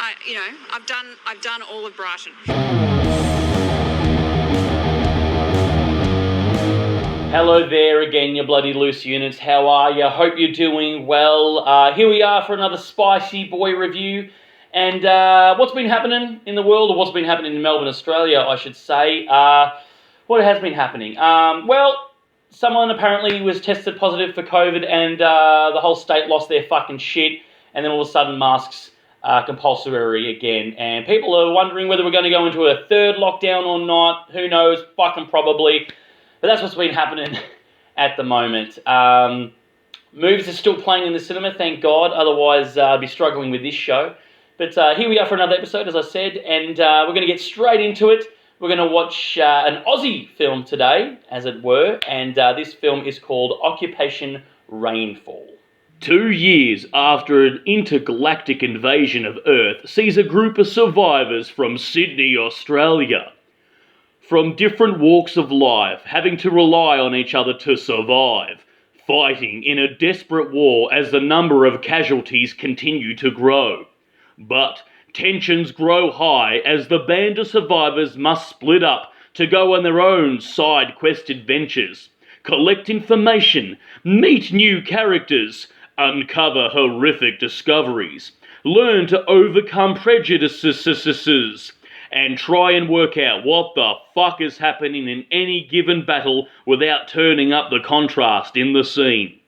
I've done all of Brighton. Hello there again, you bloody loose units. How are you? Hope you're doing well. Here we are for another Spicy Boy review. And what's been happening in the world, or what's been happening in Melbourne, Australia, I should say. What has been happening? Well, someone apparently was tested positive for COVID, and the whole state lost their fucking shit. And then all of a sudden, masks are compulsory again. And people are wondering whether we're going to go into a third lockdown or not. Who knows? Fucking probably. But that's what's been happening at the moment. Movies are still playing in the cinema, thank God. Otherwise, I'd be struggling with this show. But here we are for another episode, as I said, and we're going to get straight into it. We're going to watch an Aussie film today, as it were, and this film is called Occupation Rainfall. 2 years after an intergalactic invasion of Earth sees a group of survivors from Sydney, Australia, from different walks of life, having to rely on each other to survive, fighting in a desperate war as the number of casualties continue to grow. But tensions grow high as the band of survivors must split up to go on their own side quest adventures, collect information, meet new characters, uncover horrific discoveries, learn to overcome prejudices, and try and work out what the fuck is happening in any given battle without turning up the contrast in the scene.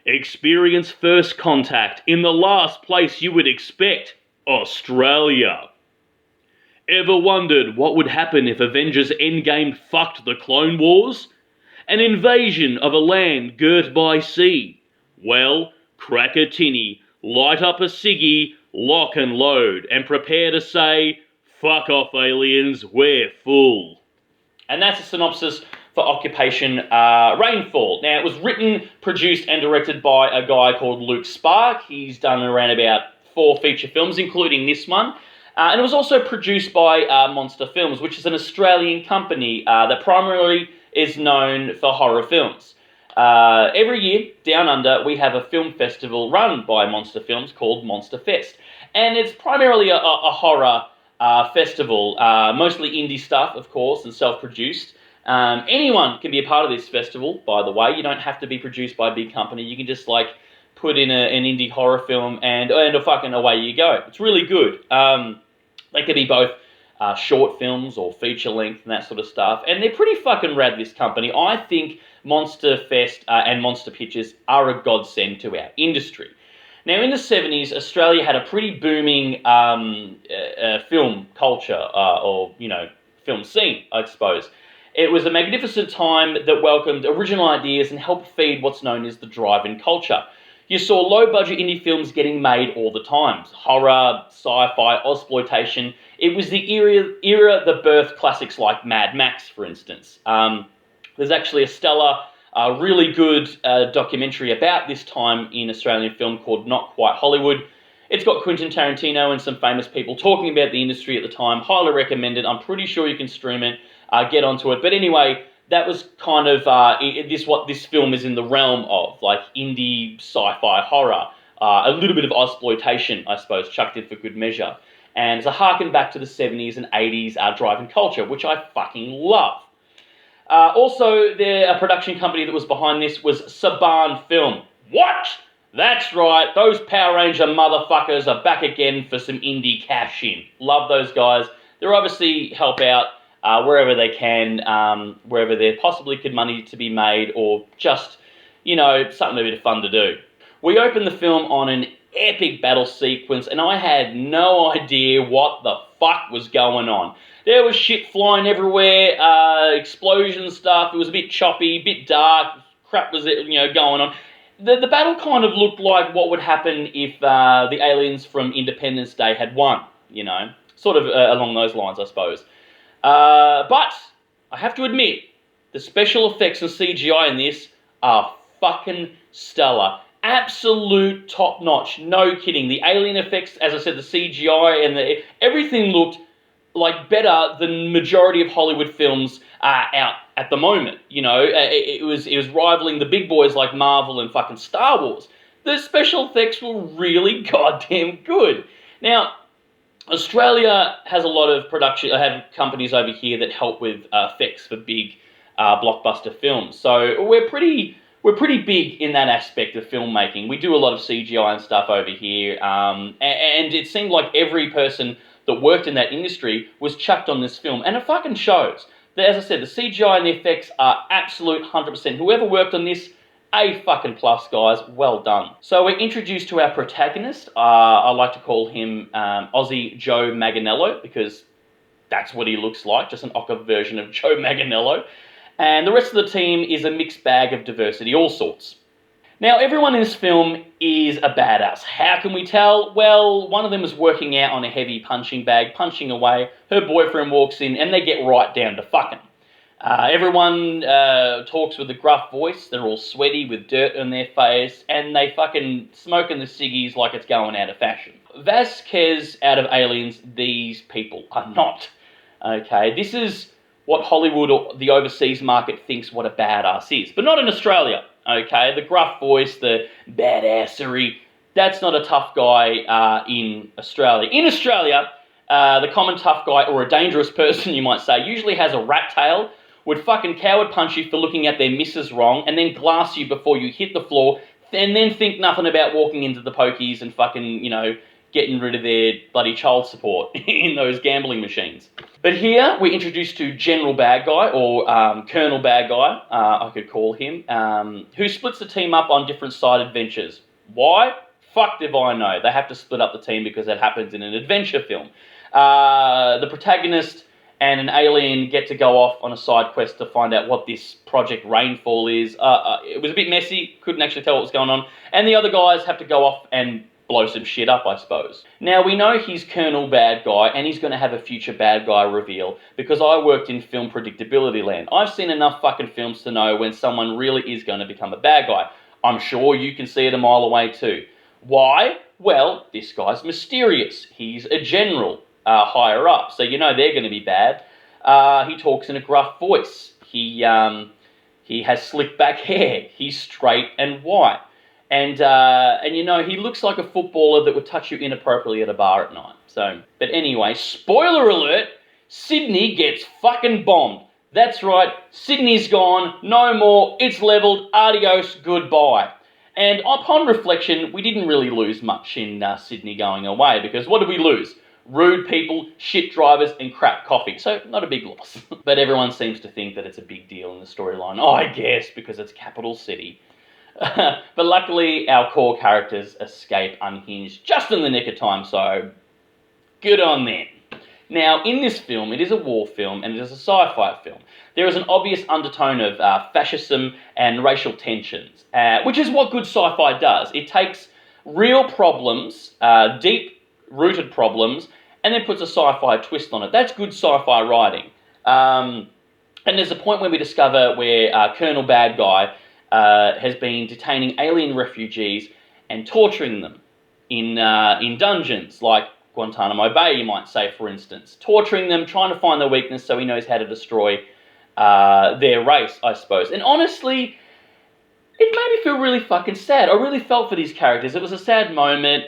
Experience first contact in the last place you would expect, Australia. Ever wondered what would happen if Avengers Endgame fucked the Clone Wars? An invasion of a land girt by sea. Well, crack a tinny, light up a ciggy, lock and load, and prepare to say, "Fuck off, aliens, we're full." And that's a synopsis for Occupation Rainfall. Now, it was written, produced, and directed by a guy called Luke Spark. He's done around about 4 feature films, including this one. And it was also produced by Monster Films, which is an Australian company that primarily is known for horror films. Every year, down under, we have a film festival run by Monster Films called Monster Fest. And it's primarily a horror festival, mostly indie stuff, of course, and self-produced. Anyone can be a part of this festival, by the way. You don't have to be produced by a big company. You can just, put in an indie horror film and fucking away you go. It's really good. They can be both short films or feature length and that sort of stuff. And they're pretty fucking rad, this company. I think Monster Fest and Monster Pictures are a godsend to our industry. Now, in the 70s, Australia had a pretty booming film culture, or film scene, I suppose. It was a magnificent time that welcomed original ideas and helped feed what's known as the drive-in culture. You saw low-budget indie films getting made all the time. Horror, sci-fi, exploitation. It was the era that birthed classics like Mad Max, for instance. There's actually a stellar, really good documentary about this time in Australian film called Not Quite Hollywood. It's got Quentin Tarantino and some famous people talking about the industry at the time. Highly recommended. I'm pretty sure you can stream it, get onto it. But anyway, that was kind of what this film is in the realm of, like indie sci-fi horror. A little bit of exploitation, I suppose, chucked in for good measure. And it's a harken back to the 70s and 80s drive-in culture, which I fucking love. Also, a production company that was behind this was Saban Film. What? That's right, those Power Ranger motherfuckers are back again for some indie cash-in. Love those guys. They're obviously help out wherever they can, wherever there possibly could money to be made, or just, something a bit of fun to do. We open the film on an epic battle sequence, and I had no idea what the fuck was going on. There was shit flying everywhere, explosion stuff. It was a bit choppy, a bit dark. Crap was going on. The battle kind of looked like what would happen if the aliens from Independence Day had won. Sort of along those lines, I suppose. But I have to admit, the special effects and CGI in this are fucking stellar. Absolute top notch. No kidding. The alien effects, as I said, the CGI and everything looked like better than majority of Hollywood films out at the moment. It was rivaling the big boys like Marvel and fucking Star Wars. The special effects were really goddamn good. Now, Australia has a lot of production. I have companies over here that help with effects for big blockbuster films. So we're pretty big in that aspect of filmmaking. We do a lot of CGI and stuff over here, and it seemed like every person that worked in that industry was chucked on this film, and it fucking shows. As I said, the CGI and the effects are absolute 100%. Whoever worked on this, A fucking plus, guys. Well done. So we're introduced to our protagonist. I like to call him Aussie Joe Manganiello because that's what he looks like, just an occa version of Joe Manganiello. And the rest of the team is a mixed bag of diversity, all sorts. Now, everyone in this film is a badass. How can we tell? Well, one of them is working out on a heavy punching bag, punching away. Her boyfriend walks in and they get right down to fucking. Everyone talks with a gruff voice. They're all sweaty with dirt on their face, and they fucking smoking the ciggies like it's going out of fashion. Vasquez out of Aliens, these people are not. Okay, this is what Hollywood or the overseas market thinks what a badass is, but not in Australia. Okay, the gruff voice, the badassery, that's not a tough guy in Australia. In Australia, the common tough guy, or a dangerous person you might say, usually has a rat tail, would fucking coward punch you for looking at their misses wrong, and then glass you before you hit the floor, and then think nothing about walking into the pokies and fucking, getting rid of their bloody child support in those gambling machines. But here we're introduced to General Bad Guy, or Colonel Bad Guy, I could call him, who splits the team up on different side adventures. Why? Fuck if I know. They have to split up the team because that happens in an adventure film. The protagonist and an alien get to go off on a side quest to find out what this Project Rainfall is. It was a bit messy, couldn't actually tell what was going on. And the other guys have to go off and blow some shit up, I suppose. Now, we know he's Colonel Bad Guy, and he's going to have a future bad guy reveal, because I worked in film predictability land. I've seen enough fucking films to know when someone really is going to become a bad guy. I'm sure you can see it a mile away too. Why? Well, this guy's mysterious. He's a general. Higher up, so you know they're going to be bad. He talks in a gruff voice. He has slick back hair. He's straight and white, and he looks like a footballer that would touch you inappropriately at a bar at night. So, but anyway, spoiler alert: Sydney gets fucking bombed. That's right, Sydney's gone. No more. It's leveled. Adios. Goodbye. And upon reflection, we didn't really lose much in Sydney going away, because what did we lose? Rude people, shit drivers, and crap coffee. So, not a big loss. But everyone seems to think that it's a big deal in the storyline. Oh, I guess, because it's capital city. But luckily, our core characters escape unhinged just in the nick of time, so good on them. Now, in this film, it is a war film and it is a sci-fi film. There is an obvious undertone of fascism and racial tensions, which is what good sci-fi does. It takes real problems, deep-rooted problems, and then puts a sci-fi twist on it. That's good sci-fi writing. And there's a point where we discover where Colonel Bad Guy has been detaining alien refugees and torturing them in dungeons, like Guantanamo Bay, you might say, for instance. Torturing them, trying to find their weakness so he knows how to destroy their race, I suppose. And honestly, it made me feel really fucking sad. I really felt for these characters. It was a sad moment.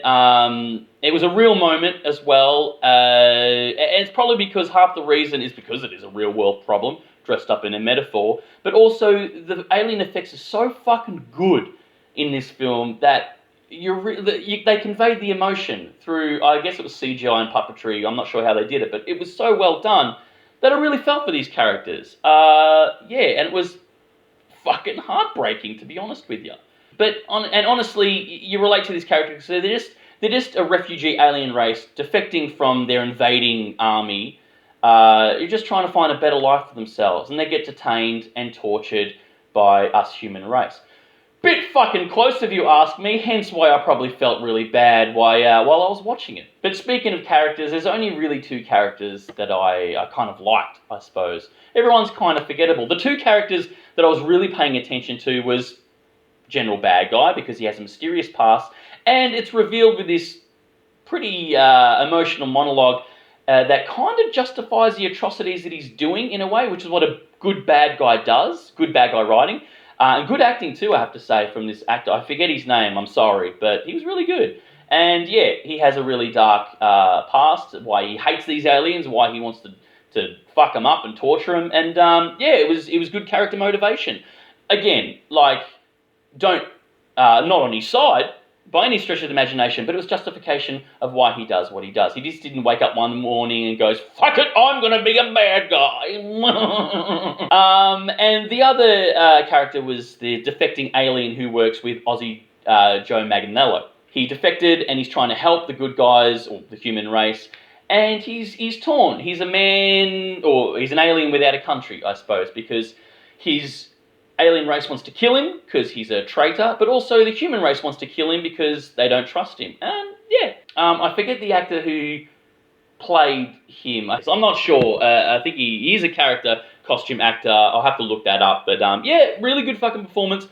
It was a real moment as well. And it's probably because half the reason is because it is a real world problem, dressed up in a metaphor. But also, the alien effects are so fucking good in this film that they conveyed the emotion through, I guess it was CGI and puppetry. I'm not sure how they did it, but it was so well done that I really felt for these characters. And it was fucking heartbreaking, to be honest with you. And honestly, you relate to these characters because they're just a refugee alien race defecting from their invading army. You're just trying to find a better life for themselves, and they get detained and tortured by us human race. Bit fucking close if you ask me, hence why I probably felt really bad while I was watching it. But speaking of characters, there's only really two characters that I kind of liked, I suppose. Everyone's kind of forgettable. The two characters that I was really paying attention to was General Bad Guy, because he has a mysterious past, and it's revealed with this pretty emotional monologue that kind of justifies the atrocities that he's doing in a way, which is what a good bad guy does, good bad guy writing. And good acting too, I have to say, from this actor. I forget his name, I'm sorry, but he was really good. And yeah, he has a really dark past, why he hates these aliens, why he wants to fuck them up and torture them. And yeah, it was good character motivation. Again, like, don't, not on his side by any stretch of the imagination, but it was justification of why he does what he does. He just didn't wake up one morning and goes, fuck it, I'm going to be a bad guy. And the other character was the defecting alien who works with Aussie Joe Manganiello. He defected and he's trying to help the good guys, or the human race, and he's torn. He's a man, or he's an alien without a country, I suppose, because his alien race wants to kill him because he's a traitor, but also the human race wants to kill him because they don't trust him. And yeah, I forget the actor who played him. I'm not sure. I think he is a character costume actor. I'll have to look that up. But yeah, really good fucking performance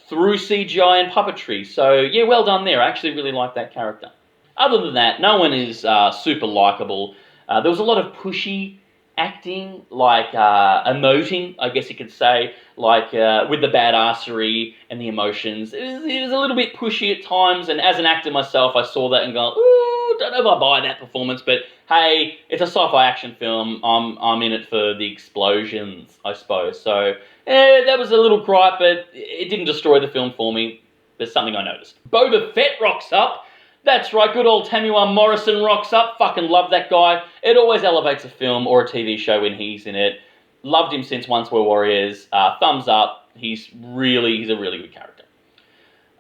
through CGI and puppetry. So yeah, well done there. I actually really like that character. Other than that, no one is super likable. There was a lot of pushy acting, like emoting, I guess you could say, like with the badassery and the emotions. It was a little bit pushy at times, and as an actor myself, I saw that and go, ooh, don't know if I buy that performance, but hey, it's a sci-fi action film. I'm in it for the explosions, I suppose. So that was a little gripe, but it didn't destroy the film for me. There's something I noticed. Boba Fett rocks up. That's right, good old Tamuan Morrison rocks up. Fucking love that guy. It always elevates a film or a TV show when he's in it. Loved him since Once Were Warriors. Thumbs up. He's a really good character.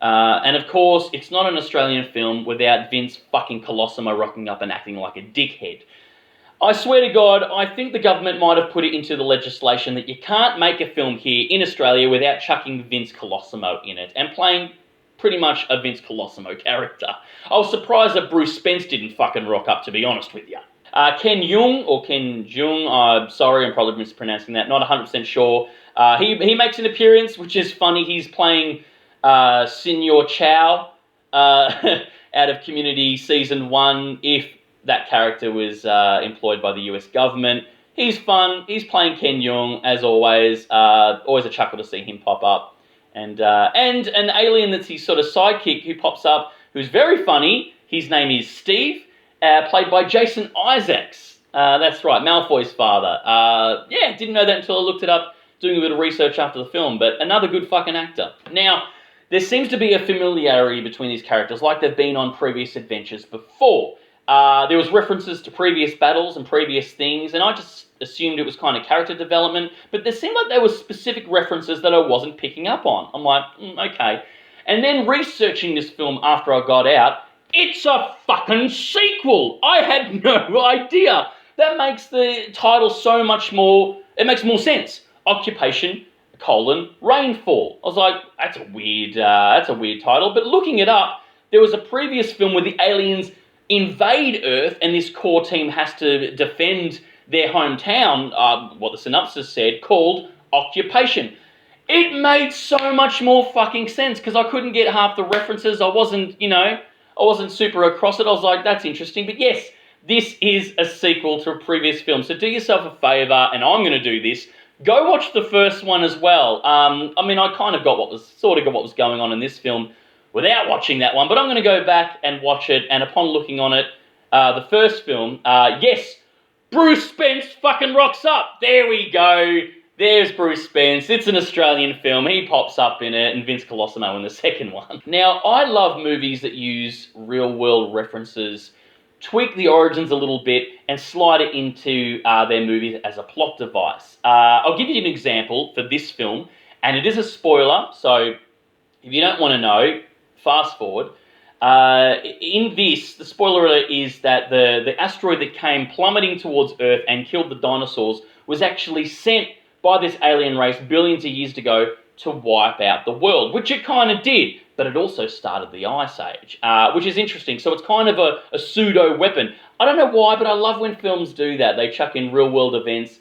And of course, it's not an Australian film without Vince fucking Colosimo rocking up and acting like a dickhead. I swear to God, I think the government might have put it into the legislation that you can't make a film here in Australia without chucking Vince Colosimo in it and playing pretty much a Vince Colosimo character. I was surprised that Bruce Spence didn't fucking rock up, to be honest with you. Ken Jeong, or Ken Jeong, sorry, I'm probably mispronouncing that, not 100% sure. He makes an appearance, which is funny. He's playing Senor Chow out of Community Season 1, if that character was employed by the US government. He's fun. He's playing Ken Jeong, as always. Always a chuckle to see him pop up. And an alien that's his sort of sidekick who pops up, who's very funny. His name is Steve, played by Jason Isaacs. That's right, Malfoy's father. Yeah, didn't know that until I looked it up, doing a bit of research after the film, but another good fucking actor. Now, there seems to be a familiarity between these characters, like they've been on previous adventures before. There was references to previous battles and previous things, and I just assumed it was kind of character development, but there seemed like there were specific references that I wasn't picking up on. I'm like, okay. And then researching this film after I got out, it's a fucking sequel! I had no idea! That makes the title so much more, it makes more sense. Occupation, Rainfall. I was like, that's a weird title, but looking it up, there was a previous film where the aliens invade Earth and this core team has to defend their hometown, what the synopsis said, called Occupation. It made so much more fucking sense because I couldn't get half the references. I wasn't super across it. I was like, that's interesting. But yes, this is a sequel to a previous film. So do yourself a favour, and I'm going to do this. Go watch the first one as well. I mean, I kind of got what was going on in this film without watching that one, but I'm going to go back and watch it, and upon looking on it, the first film, yes, Bruce Spence fucking rocks up. There we go. There's Bruce Spence. It's an Australian film. He pops up in it, and Vince Colosimo in the second one. Now, I love movies that use real-world references, tweak the origins a little bit, and slide it into their movies as a plot device. I'll give you an example for this film, and it is a spoiler, so if you don't want to know, fast forward. In this, the spoiler alert is that the asteroid that came plummeting towards Earth and killed the dinosaurs was actually sent by this alien race billions of years ago to wipe out the world, which it kind of did, but it also started the Ice Age, which is interesting. So it's kind of a pseudo-weapon. I don't know why, but I love when films do that. They chuck in real-world events,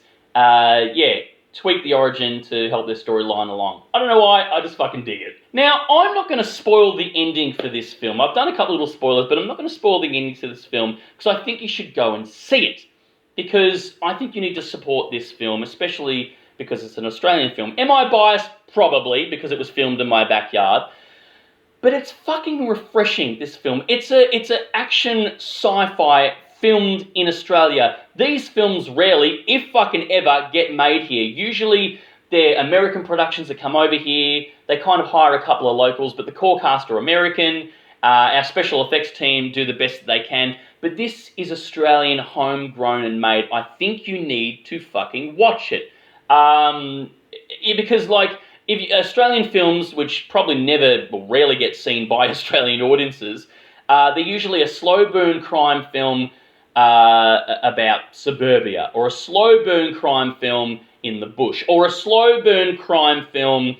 tweak the origin to help their storyline along. I don't know why, I just fucking dig it. Now, I'm not going to spoil the ending for this film. I've done a couple little spoilers, but I'm not going to spoil the ending to this film because I think you should go and see it. Because I think you need to support this film, especially because it's an Australian film. Am I biased? Probably, because it was filmed in my backyard. but it's fucking refreshing, this film. It's an action sci-fi filmed in Australia. These films rarely, if fucking ever, get made here. Usually they're American productions that come over here. They kind of hire a couple of locals, but the core cast are American. Our special effects team do the best that they can. But this is Australian, homegrown and made. I think you need to fucking watch it. Because, like, if Australian films, which probably never or rarely get seen by Australian audiences, they're usually a slow burn crime film about suburbia, or a slow burn crime film in the bush, or a slow burn crime film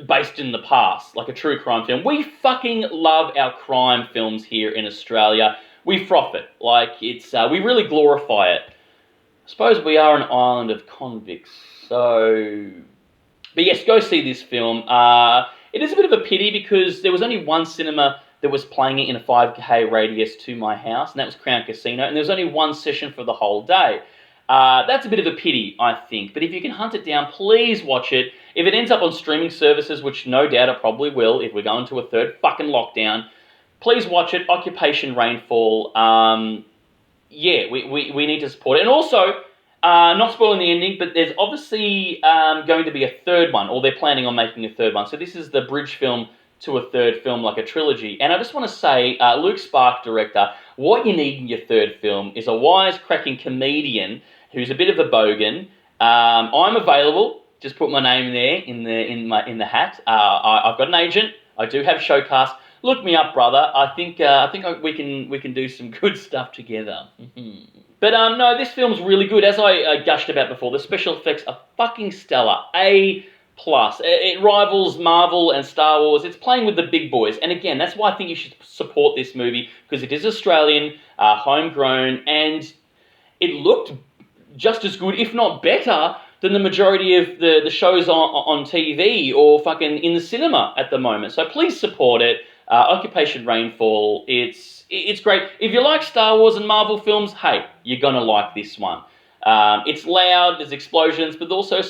based in the past, like a true crime film. We fucking love our crime films here in Australia. We froth it. Like, it's we really glorify it. I suppose we are an island of convicts, so... But yes, go see this film. It is a bit of a pity because there was only one cinema that was playing it in a 5k radius to my house, and that was Crown Casino, and there was only one session for the whole day. That's a bit of a pity, I think. But if you can hunt it down, please watch it. If it ends up on streaming services, which no doubt it probably will if we're going to a third fucking lockdown, please watch it. Occupation Rainfall. Yeah, we need to support it. And also, not spoiling the ending, but there's obviously going to be a third one, or they're planning on making a third one. So this is the bridge film to a third film, like a trilogy. And I just want to say, Luke Spark, director, what you need in your third film is a wise-cracking comedian who's a bit of a bogan. I'm available. Just put my name there in the hat. I've got an agent. I do have showcast. Look me up, brother. I think we can do some good stuff together. But no, this film's really good. As I gushed about before, the special effects are fucking stellar. A+. It rivals Marvel and Star Wars. It's playing with the big boys. And again, that's why I think you should support this movie, because it is Australian, homegrown, and it looked just as good, if not better, than the majority of the shows on TV or fucking in the cinema at the moment. So please support it. Occupation Rainfall. It's great. If you like Star Wars and Marvel films, hey, you're gonna like this one. It's loud, there's explosions, but also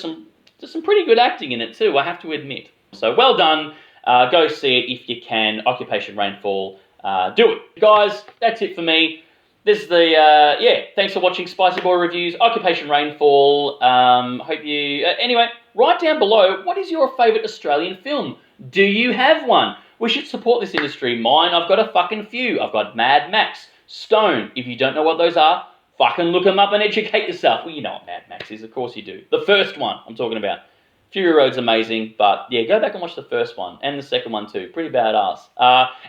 there's some pretty good acting in it too, I have to admit. So well done. Go see it if you can. Occupation Rainfall. Do it. Guys, that's it for me. This is the, thanks for watching Spicy Boy Reviews, Occupation Rainfall. Hope you... anyway, write down below, what is your favourite Australian film? Do you have one? We should support this industry. Mine, I've got a fucking few. I've got Mad Max, Stone. If you don't know what those are, fucking look them up and educate yourself. Well, you know what Mad Max is, of course you do. The first one I'm talking about. Fury Road's amazing, but yeah, go back and watch the first one, and the second one too. Pretty badass.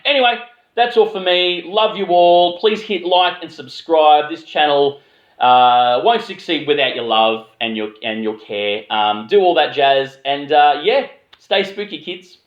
Anyway, that's all for me. Love you all. Please hit like and subscribe. This channel won't succeed without your love and your care. Do all that jazz, and stay spooky, kids.